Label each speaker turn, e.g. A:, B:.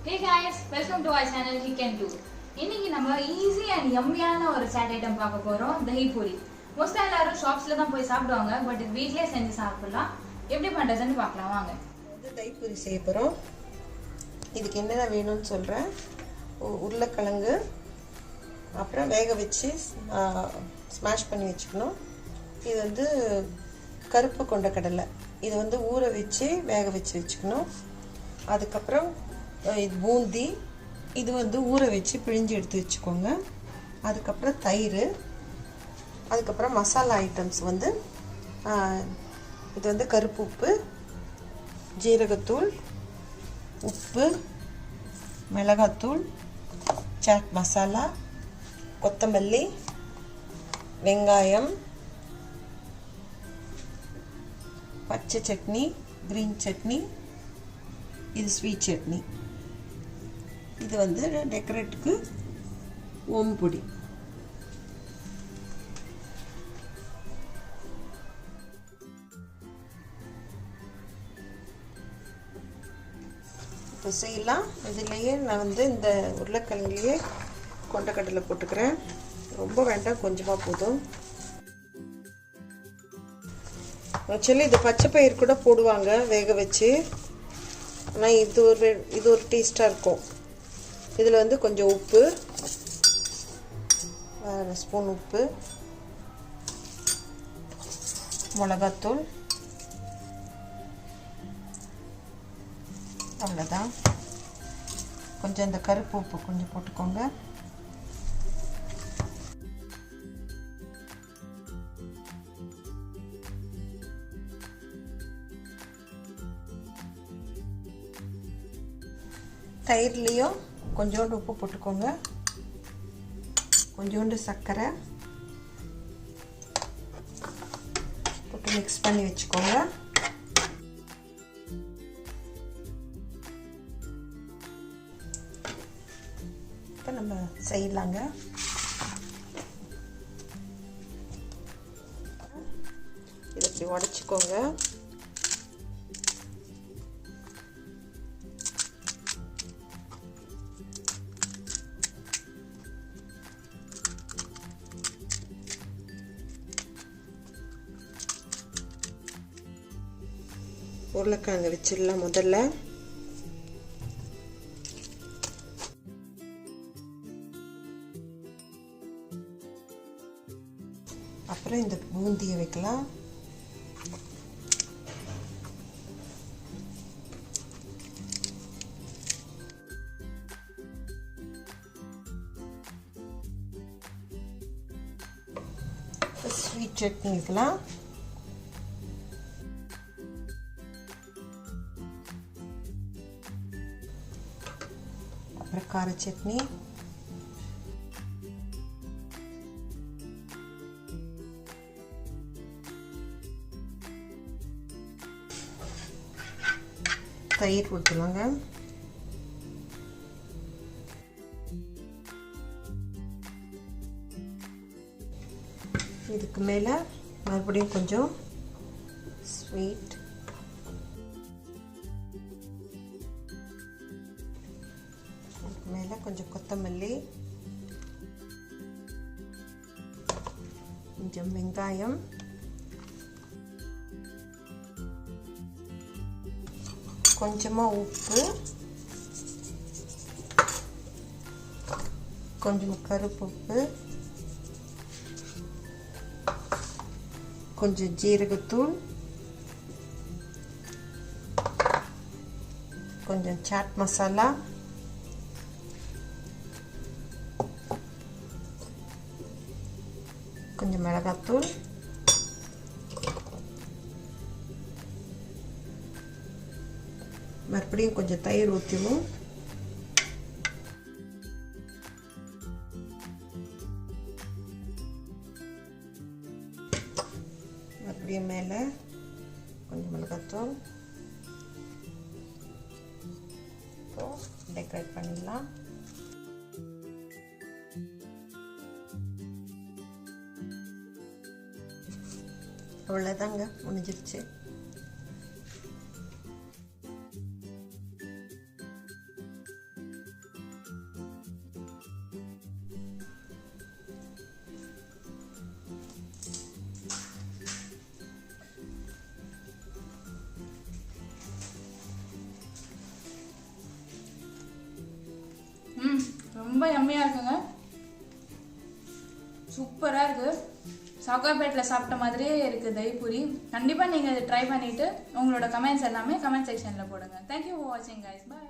A: Hey guys, welcome to our channel Hic&Too. இன்னைக்கு நம்ம easy and யம்மியான ஒரு சாட் ஐட்டம் பார்க்க போறோம். தஹி பூரி. மோஸ்டா எல்லாரும் ஷாப்ஸ்ல தான் போய் சாப்பிடுவாங்க, பட் இது வீட்லயே செஞ்சு சாப்பிடலாம். எப்படி பண்றதுன்னு பார்க்கலாம் வாங்க.
B: தஹி பூரி செய்ய போறோம். இதுக்கு என்னென்ன வேணும்னு சொல்றேன். உருளைக்கிழங்கு அப்புறம் வேக வச்சு ஸ்மாஷ் பண்ணி வச்சுக்கணும். இது கருப்பு கொண்ட கடலை. இது ஊற வச்சு வேக வச்சு வச்சுக்கணும். அதுக்கப்புறம் பூந்தி இது ஊற வச்சு பிழிஞ்சு எடுத்து வச்சுக்கோங்க. அதுக்கப்புறம் தயிர், அதுக்கப்புறம் மசாலா ஐட்டம்ஸ் இது கருப்பு உப்பு, ஜீரகத்தூள், உப்பு, மிளகாத்தூள், சாட் மசாலா, கொத்தமல்லி, வெங்காயம், பச்சை சட்னி, கிரீன் சட்னி, இது ஸ்வீட் சட்னி. இது டெக்கரேட்டுக்கு ஓம் பொடி. இப்போ செய்யலாம். இதுலேயே நான் இந்த உருளைக்கிழங்குலேயே கொண்டக்கடலை போட்டுக்கிறேன். ரொம்ப வேண்டாம், கொஞ்சமாக போதும். ஆக்சுவலி இது பச்சை பயிர் கூட போடுவாங்க வேக வச்சு, ஆனால் இது ஒரு டேஸ்ட்டாக இருக்கும். இதில் கொஞ்சம் உப்பு, 1 ஸ்பூன் உப்பு, மிளகாத்தூள், அவ்வளோதான். கொஞ்சம் இந்த கருப்பு உப்பு கொஞ்சம் போட்டுக்கோங்க. தயிர்லேயும் கொஞ்சோண்டு உப்பு போட்டுக்கோங்க. கொஞ்சோண்டு சர்க்கரை போட்டு மிக்ஸ் பண்ணி வச்சுக்கோங்க. இப்போ நம்ம செய்யலாங்க. இதை இப்படி உடைச்சிக்கோங்க. உருளைக்கிழங்கு வச்சிடலாம் முதல்ல. அப்புறம் இந்த பூந்தியை வைக்கலாம். ஸ்வீட் சட்னி வைக்கலாம். அப்புறம் கார சட்னி, தயிர் ஊற்றலாங்க. இதுக்கு மேலே மறுபடியும் கொஞ்சம் ஸ்வீட், மேலே கொஞ்சம் கொத்தமல்லி, கொஞ்சம் வெங்காயம், கொஞ்சமாக உப்பு, கொஞ்சம் கருப்பு உப்பு, கொஞ்சம் ஜீரகத்தூள், கொஞ்சம் சாட் மசாலா, கொஞ்சம் மிளகாத்தூள், மறுபடியும் கொஞ்சம் தயிர் ஊற்றிடுவோம். மறுபடியும் மேலே கொஞ்சம் மிளகாத்தூள். இப்போ டெக்கரேட் பண்ணிடலாம். அவ்வளோதாங்க, முடிஞ்சிருச்சு.
A: ரொம்ப யம்மியாக இருக்குங்க. சூப்பராக இருக்குது. சாக்காப்பேட்டில் சாப்பிட்ட மாதிரியே இருக்குது தஹி பூரி. கண்டிப்பாக நீங்கள் இதை ட்ரை பண்ணிவிட்டு உங்களோட கமெண்ட்ஸ் எல்லாமே கமெண்ட் செக்ஷனில் போடுங்க. தேங்க்யூ ஃபார் வாட்சிங் கைஸ். பாய்.